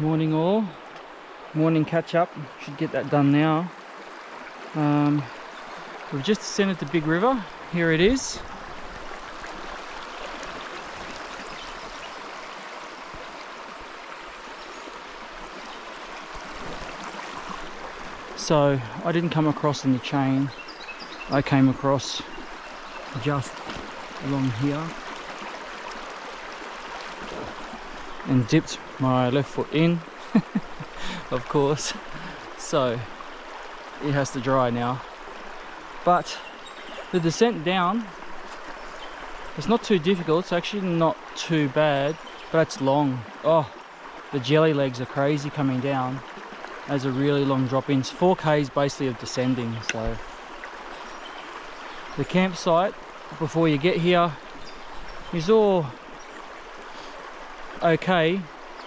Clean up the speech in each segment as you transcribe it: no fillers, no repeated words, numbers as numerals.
Morning all. Morning catch up. Should get that done now. We've just descended the big river. Here it is. So I didn't come across in the chain. I came across just along here and dipped my left foot in, of course. So it has to dry now. But the descent down, it's not too difficult. It's actually not too bad, but it's long. Oh, the jelly legs are crazy coming down. There's a really long drop in. It's 4 k's basically of descending. So the campsite before you get here is all okay,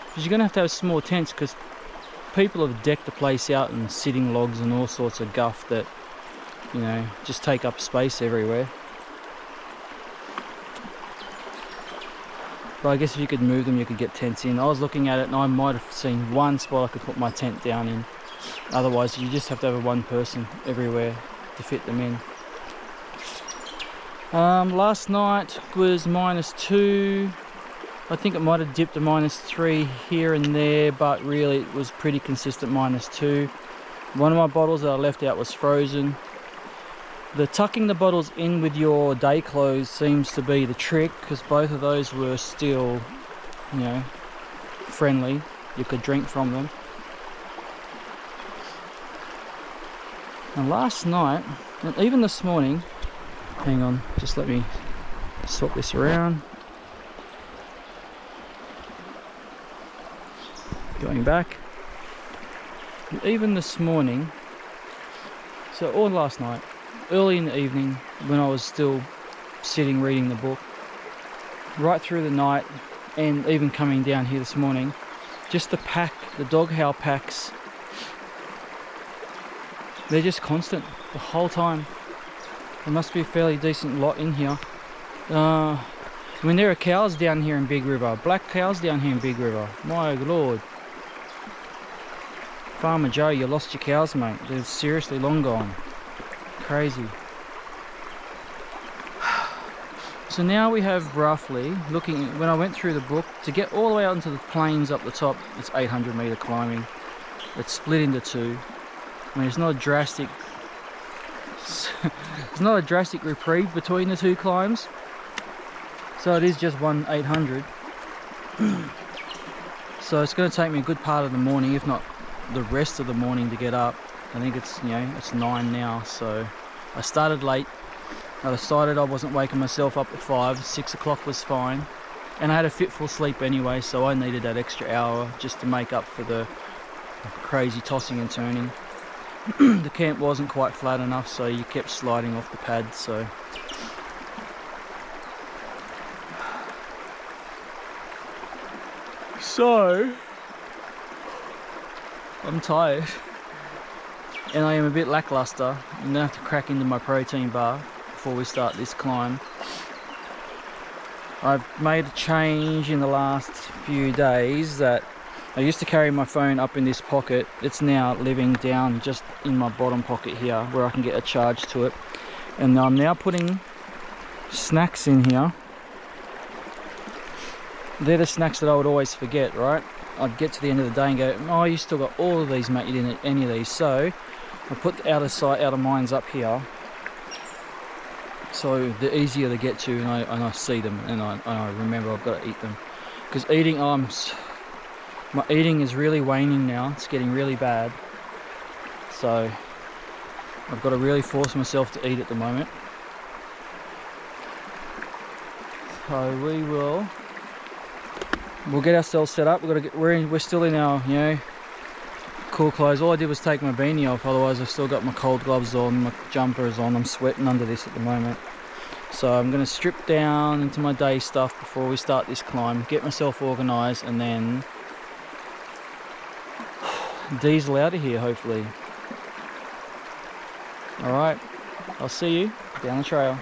because you're gonna have to have small tents because people have decked the place out and sitting logs and all sorts of guff that, you know, just take up space everywhere. But I guess if you could move them, you could get tents in. I was looking at it and I might have seen one spot I could put my tent down in. Otherwise, you just have to have one person everywhere to fit them in. Last night was -2. I think it might have dipped to -3 here and there, but really it was pretty consistent -2. One of my bottles that I left out was frozen. The tucking the bottles in with your day clothes seems to be the trick, because both of those were still, you know, friendly. You could drink from them. And last night, and even this morning, hang on, just let me swap this around. Going back. And even this morning, or last night, early in the evening when I was still sitting reading the book, right through the night and even coming down here this morning, just the dog howl packs, they're just constant the whole time. There must be a fairly decent lot in here. I mean, there are cows down here in Big River, black cows down here in Big River, my lord. Farmer Joe, you lost your cows, mate. They're seriously long gone. Crazy. So now we have roughly, when I went through the book, to get all the way out into the plains up the top, it's 800 meter climbing. It's split into 2. I mean, it's not a drastic reprieve between the 2 climbs. So it is just one 800. So it's going to take me a good part of the morning, if not the rest of the morning, to get up. I think it's, you know, it's 9 now, so I started late. I decided I wasn't waking myself up at 5. 6 o'clock was fine, and I had a fitful sleep anyway, so I needed that extra hour just to make up for the crazy tossing and turning. The camp wasn't quite flat enough, so you kept sliding off the pad. So I'm tired and I am a bit lackluster. I'm gonna have to crack into my protein bar before we start this climb. I've made a change in the last few days that I used to carry my phone up in this pocket. It's now living down just in my bottom pocket here, where I can get a charge to it. And I'm now putting snacks in here. They're the snacks that I would always forget, right? I'd get to the end of the day and go, oh, you still got all of these, mate, you didn't eat any of these. So I put the out of sight, out of minds up here, so they're easier to get to, and I see them, and I remember I've got to eat them. Because my eating is really waning now. It's getting really bad, so I've got to really force myself to eat at the moment. So we'll get ourselves set up. We're still in our, you know, cool clothes. All I did was take my beanie off, otherwise I've still got my cold gloves on, my jumper is on. I'm sweating under this at the moment. So I'm going to strip down into my day stuff before we start this climb, get myself organised, and then diesel out of here, hopefully. Alright, I'll see you down the trail.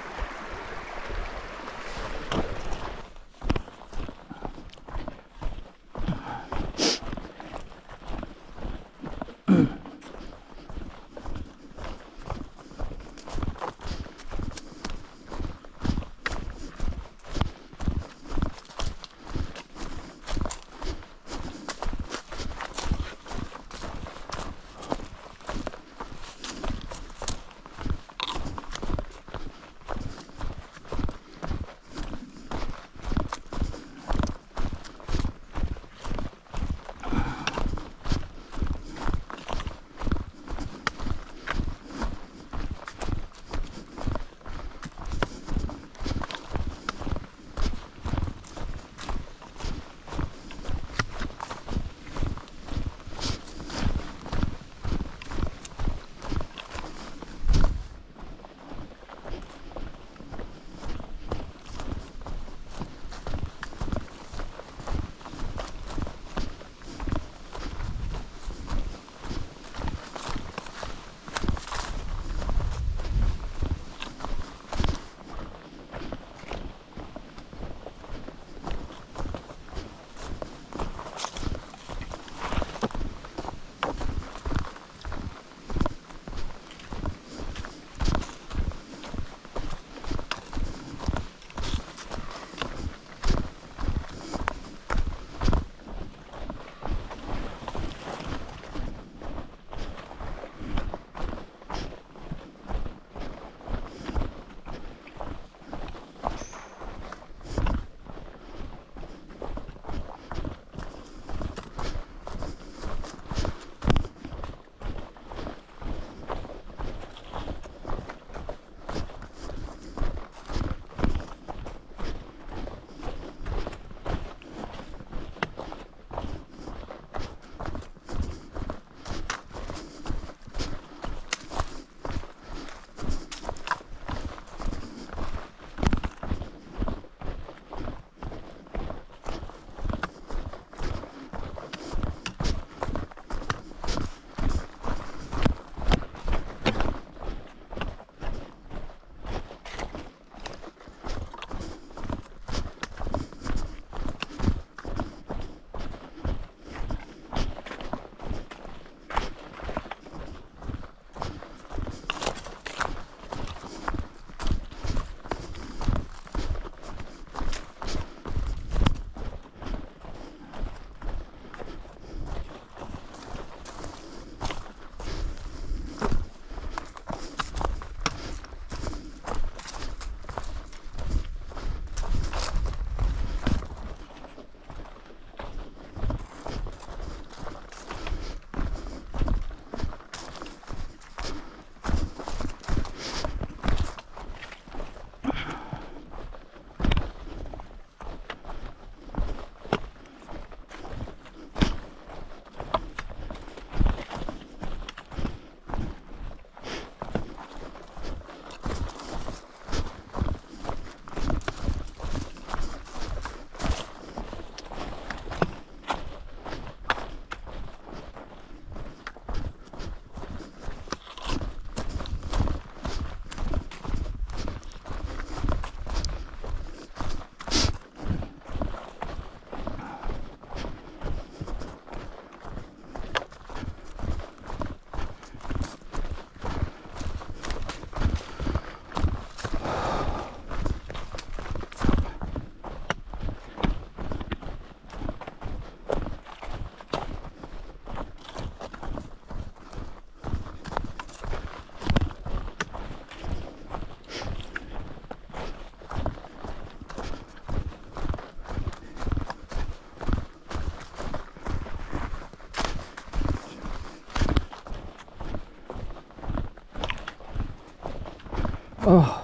Oh,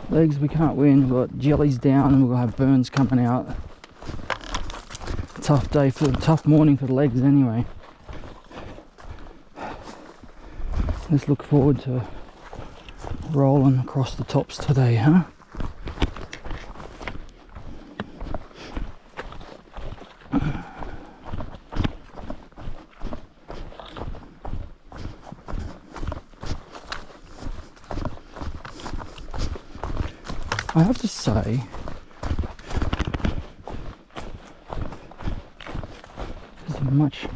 legs, we can't win. We've got jellies down and we'll have burns coming out. Tough day for tough morning for the legs anyway. Let's look forward to rolling across the tops today, huh? I have to say, there's a much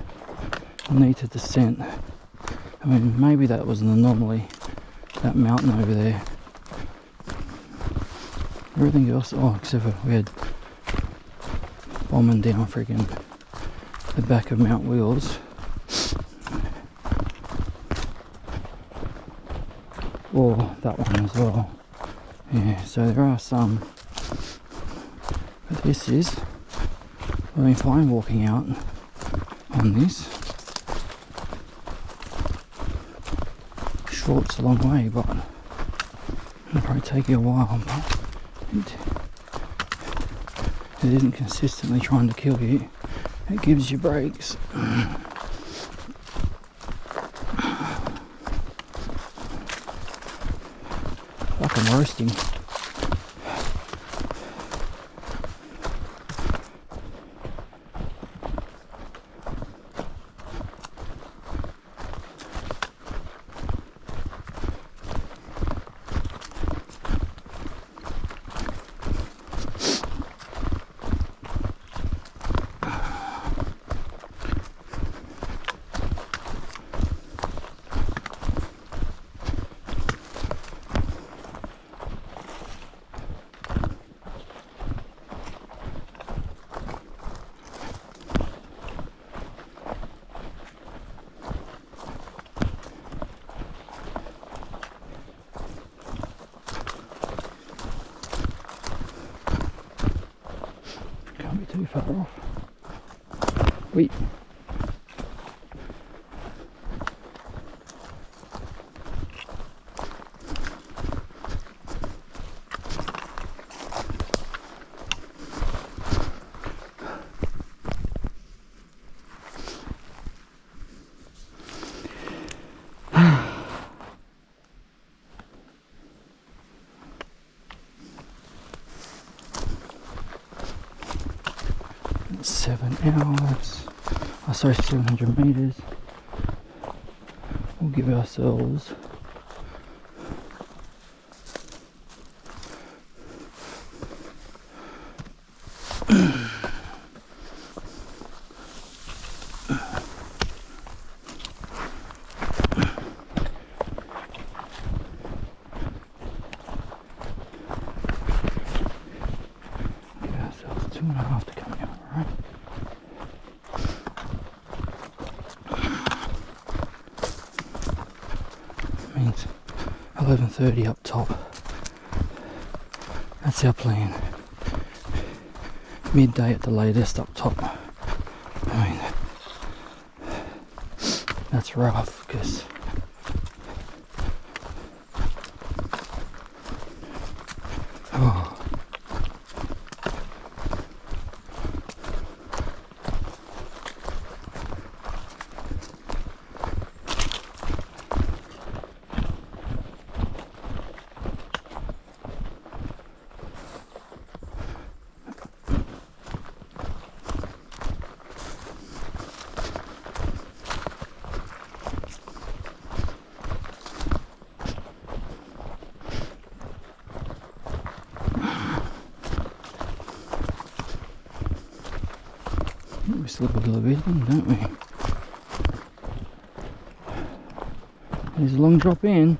neater descent. I mean, maybe that was an anomaly, that mountain over there. Everything else, oh, except for we had bombing down friggin' the back of Mount Wheels. Or that one as well. Yeah, so there are some, but this is, I mean, fine walking out on this. Short's a long way, but it'll probably take you a while, but it isn't consistently trying to kill you. It gives you breaks. Like I'm roasting. Too far off. Wait. It's 7 hours. Oh, sorry, 700 meters. We'll give ourselves give ourselves 2.5 to come out, right? Means 11:30 up top. That's our plan. Midday at the latest up top. I mean, that's rough because oh. We still got a little bit in, don't we? There's a long drop in.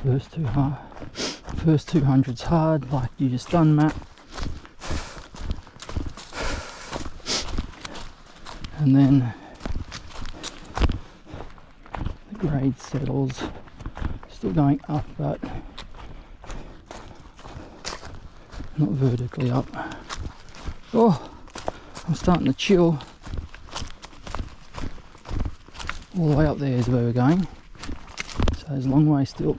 First 200's hard, like you just done, Matt. And then the grade settles, still going up, but not vertically up. Oh, I'm starting to chill. All the way up there is where we're going, so there's a long way still.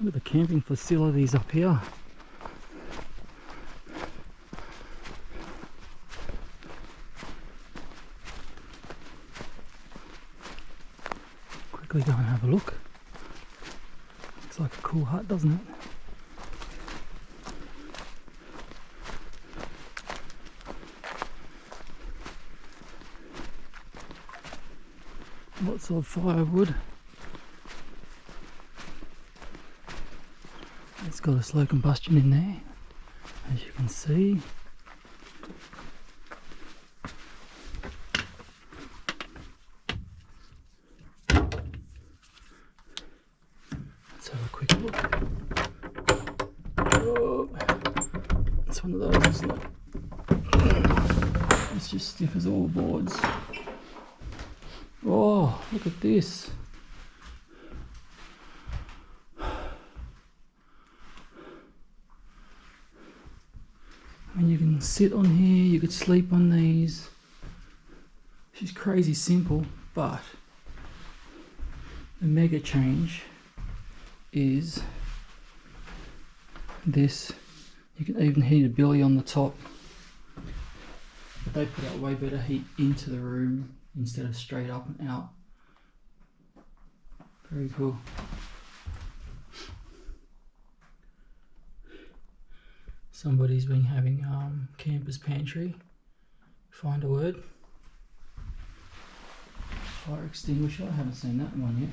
Look at the camping facilities up here. Quickly go and have a look. Looks like a cool hut, doesn't it? Lots of firewood. It's got a slow combustion in there, as you can see. Let's have a quick look. Oh, it's one of those, isn't it? It's just stiff as all boards. Oh, look at this. And you can sit on here, you could sleep on these. She's crazy simple, but the mega change is this. You can even heat a billy on the top. They put out way better heat into the room instead of straight up and out. Very cool. Somebody's been having campers pantry. Find a word. Fire extinguisher. I haven't seen that one yet.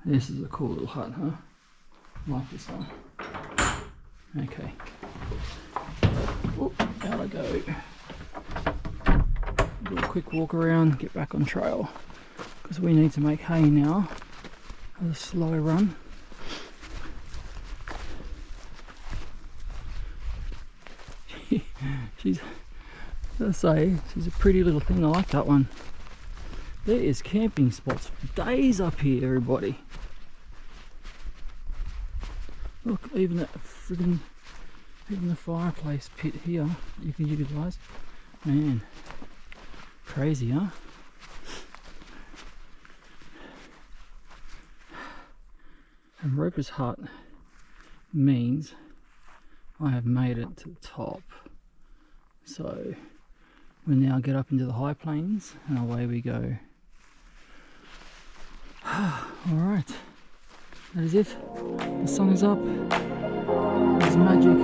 This is a cool little hut, huh? I like this one. Okay. Oop, out I go. Do a quick walk around, get back on trail, because we need to make hay now. A slow run. She's a pretty little thing. I like that one. There is camping spots for days up here, everybody. Look, even that friggin' even the fireplace pit here you can utilize. Man, crazy, huh? And Roper's Hut means I have made it to the top. So we now get up into the high plains and away we go. Alright, that is it. The sun is up. It's magic.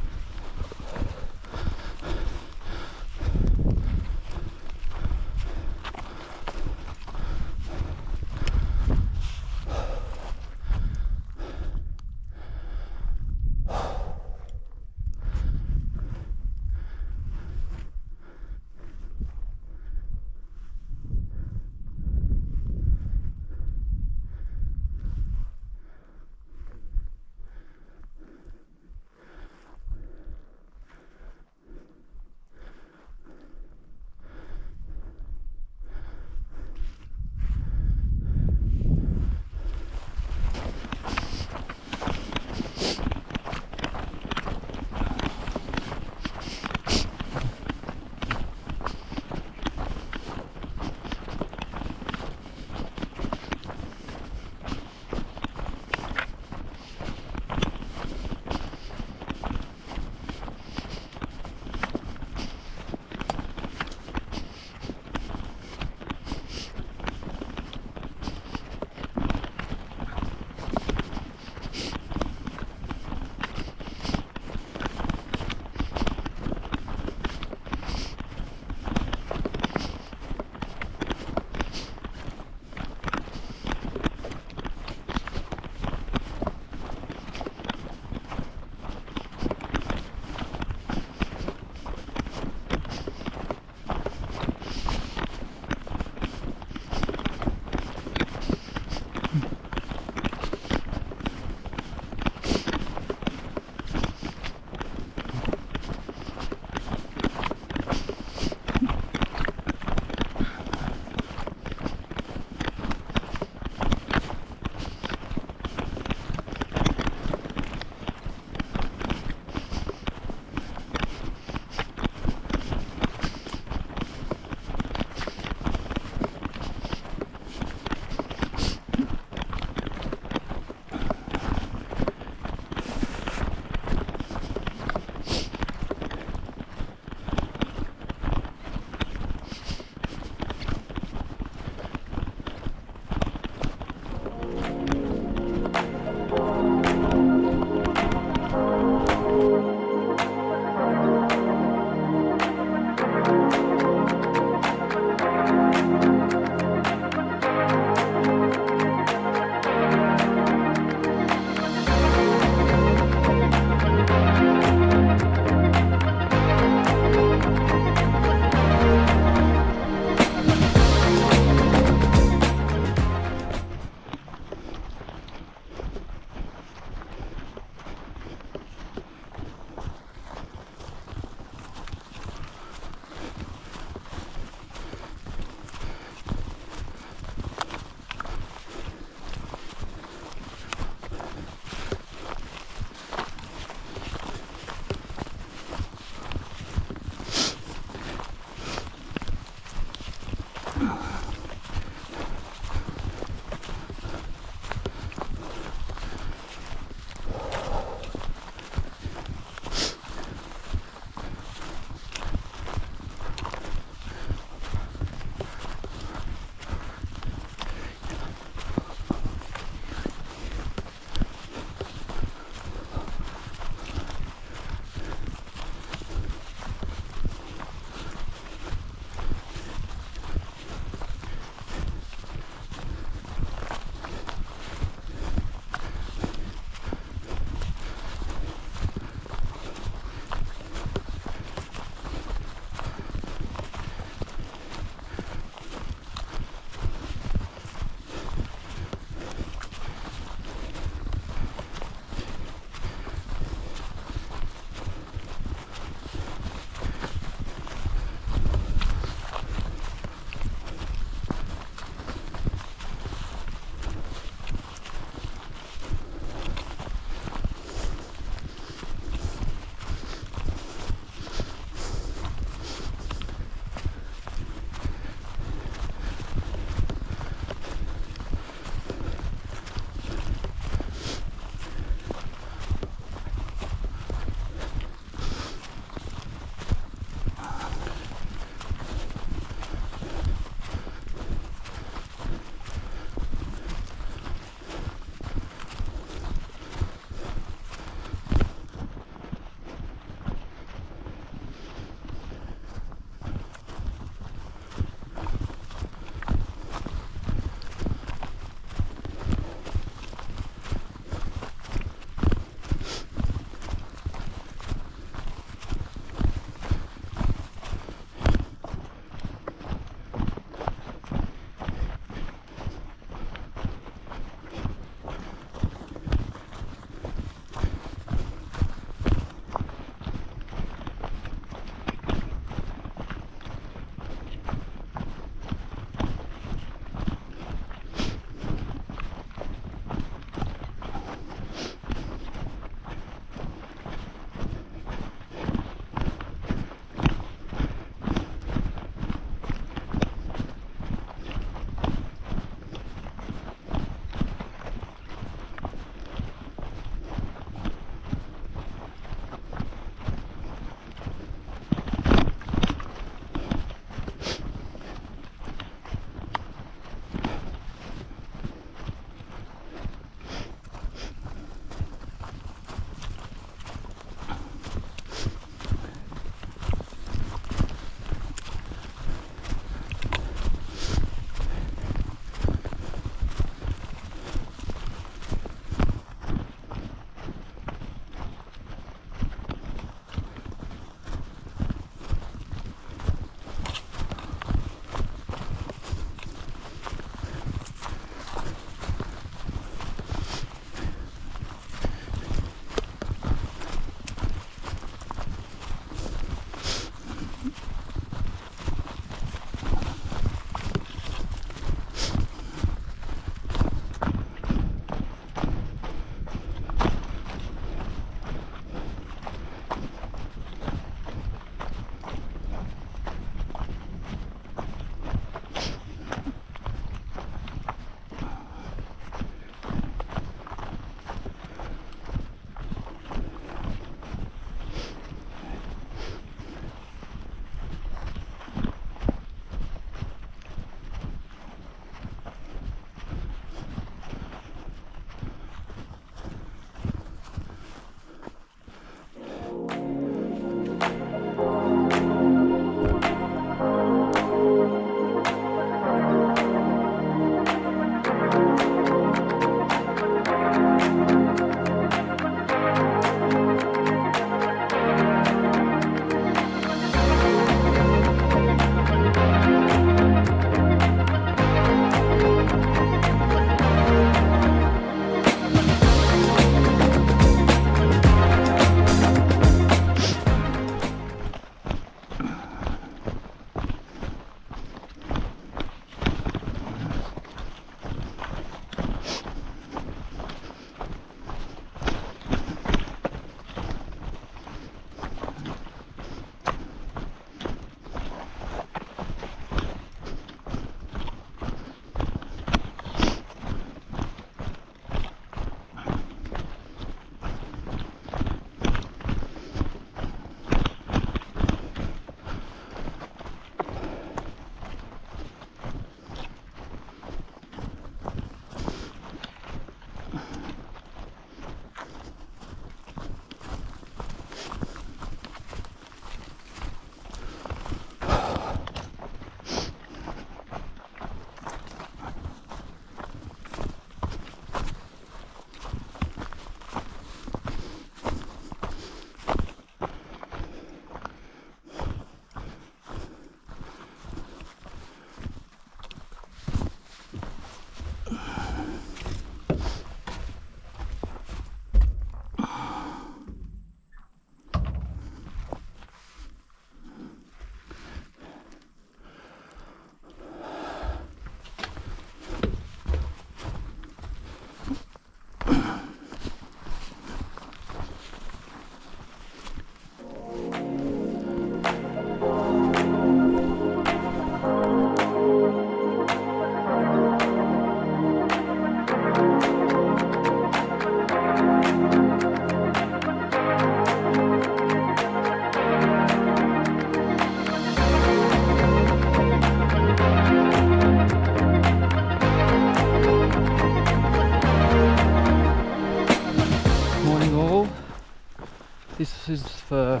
This is for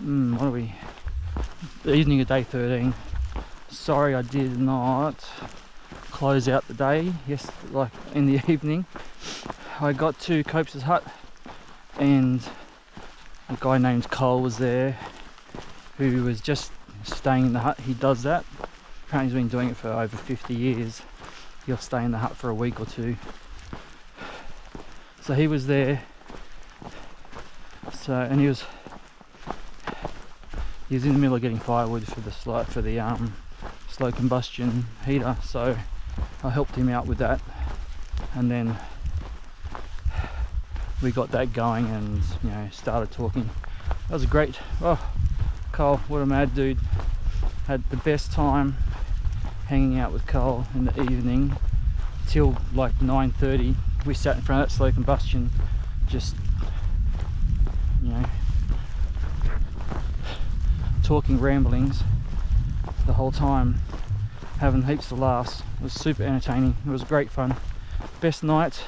what are we? The evening of day 13. Sorry, I did not close out the day. Yes, like in the evening. I got to Copes' hut, and a guy named Cole was there, who was just staying in the hut. He does that. Apparently, he's been doing it for over 50 years. He'll stay in the hut for a week or two. So he was there. So, and he was in the middle of getting firewood for the slow combustion heater. So I helped him out with that, and then we got that going, and started talking. That was great. Oh, Cole, what a mad dude. Had the best time hanging out with Cole in the evening till like 9:30. We sat in front of that slow combustion, just talking ramblings the whole time, having heaps of laughs. It was super entertaining. It was great fun. Best night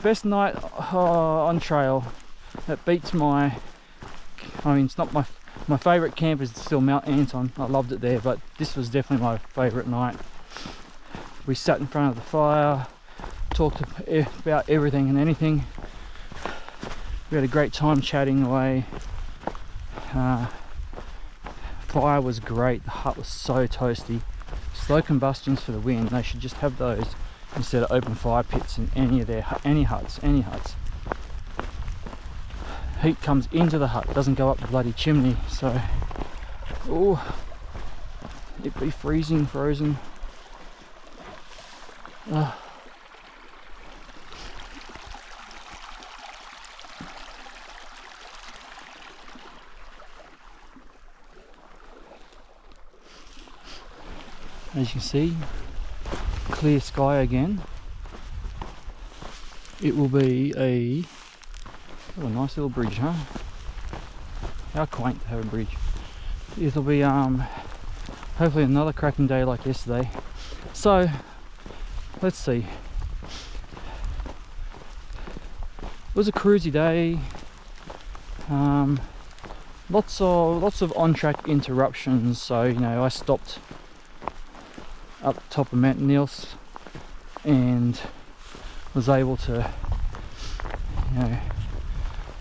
on trail. That beats my, it's not my favourite camp is still Mount Anton. I loved it there, but this was definitely my favourite night. We sat in front of the fire, talked about everything and anything. We had a great time chatting away. Fire was great. The hut was so toasty. Slow combustions for the win. They should just have those instead of open fire pits in any huts. Heat comes into the hut, doesn't go up the bloody chimney. So, it'd be frozen. As you can see, clear sky again. It will be a nice little bridge, huh? How quaint to have a bridge. It'll be hopefully another cracking day like yesterday. So let's see. It was a cruisy day. Lots of on-track interruptions. So I stopped up the top of Mount Niels and was able to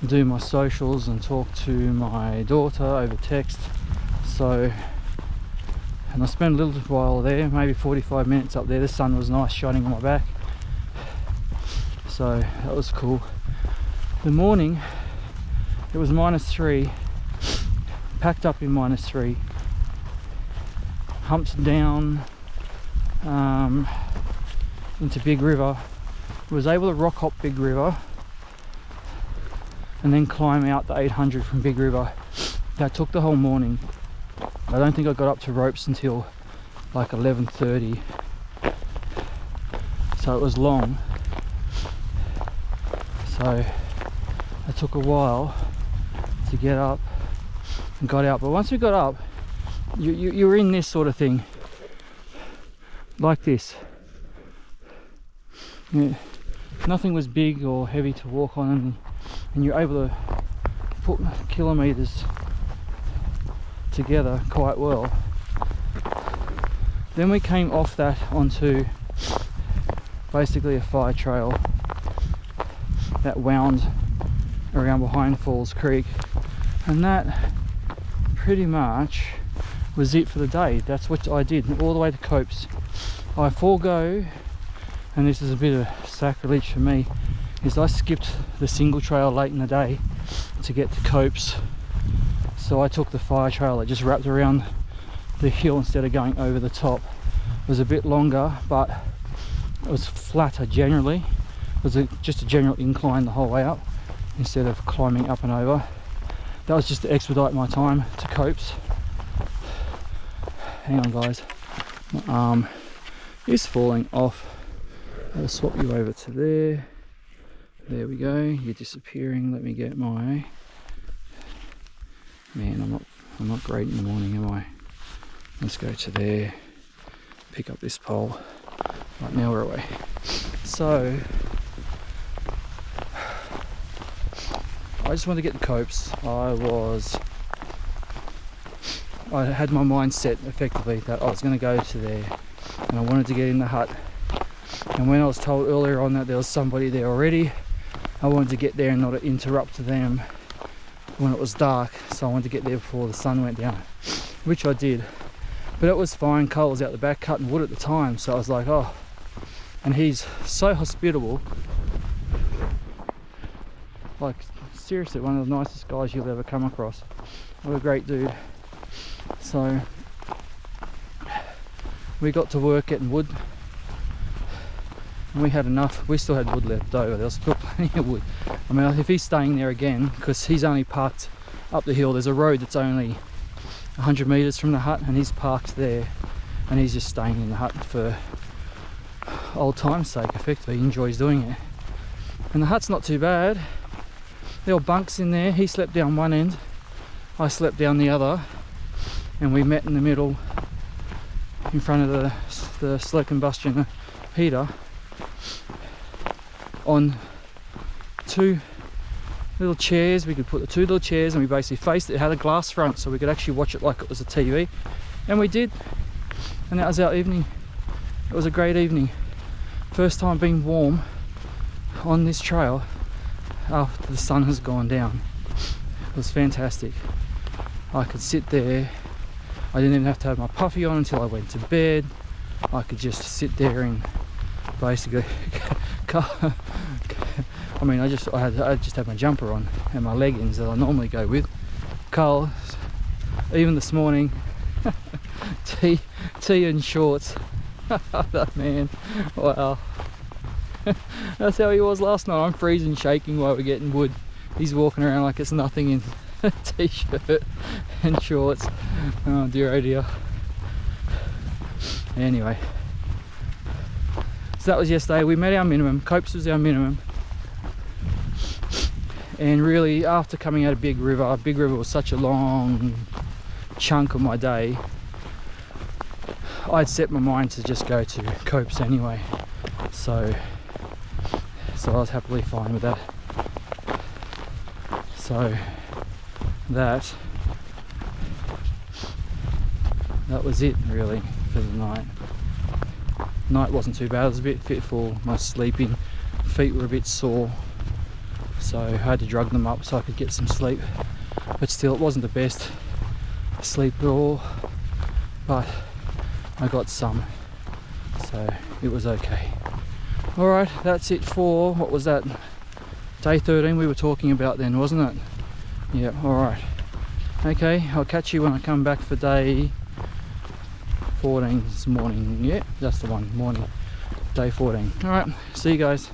do my socials and talk to my daughter over text. So, and I spent a little while there, maybe 45 minutes up there. The sun was nice shining on my back, so that was cool. The morning, it was -3, packed up in -3, humped down into Big River. Was able to rock hop Big River and then climb out the 800 from Big River. That took the whole morning. I don't think I got up to ropes until like 11:30, so it was long. So it took a while to get up and got out, but once we got up, you're in this sort of thing like this. Nothing was big or heavy to walk on, and you're able to put kilometers together quite well. Then we came off that onto basically a fire trail that wound around behind Falls Creek, and that pretty much was it for the day. That's what I did all the way to Copes. I forego, and this is a bit of sacrilege for me, is I skipped the single trail late in the day to get to Copes. So I took the fire trail that just wrapped around the hill instead of going over the top. It was a bit longer, but it was flatter generally. It was just a general incline the whole way up instead of climbing up and over. That was just to expedite my time to Copes. Hang on guys, my arm is falling off. I'll swap you over to there. There we go, you're disappearing. Let me get my... Man, I'm not great in the morning, am I? Let's go to there, pick up this pole. Right, now we're away. So just wanted to get the copes. I had my mind set effectively that I was going to go to there and I wanted to get in the hut. And when I was told earlier on that there was somebody there already, I wanted to get there and not interrupt them when it was dark. So I wanted to get there before the sun went down, which I did. But it was fine. Cole was out the back cutting wood at the time, so I was like, oh. And he's so hospitable. Like, seriously, one of the nicest guys you'll ever come across. What a great dude. So we got to work getting wood, and we had enough. We still had wood left over. There was still plenty of wood. I mean, if he's staying there again, because he's only parked up the hill, there's a road that's only 100 meters from the hut, and he's parked there, and he's just staying in the hut for old time's sake. Effectively, he enjoys doing it. And the hut's not too bad. There were bunks in there. He slept down one end, I slept down the other, and we met in the middle in front of the slow combustion heater on two little chairs. We could put the two little chairs, and we basically faced it. It had a glass front, so we could actually watch it like it was a TV, and we did. And that was our evening. It was a great evening. First time being warm on this trail after the sun has gone down. It was fantastic. I could sit there. I didn't even have to have my puffy on until I went to bed. I could just sit there and basically I mean, I just had my jumper on and my leggings that I normally go with. Carl, even this morning, tea and shorts. That man, wow. That's how he was last night. I'm freezing, shaking while we're getting wood. He's walking around like it's nothing in a t-shirt and shorts. Oh dear, oh dear. Anyway, so that was yesterday. We met our minimum. Copes was our minimum. And really, after coming out of Big River was such a long chunk of my day, I'd set my mind to just go to Copes anyway. So I was happily fine with that. So that was it really for the night. Night wasn't too bad. I was a bit fitful. My sleeping feet were a bit sore, so I had to drug them up so I could get some sleep. But still, it wasn't the best sleep at all, but I got some, so it was okay. Alright, that's it for, what was that, day 13 we were talking about then, wasn't it? Yeah, alright. Okay, I'll catch you when I come back for day 14 this morning. Yeah, that's the one, morning, day 14. Alright, see you guys.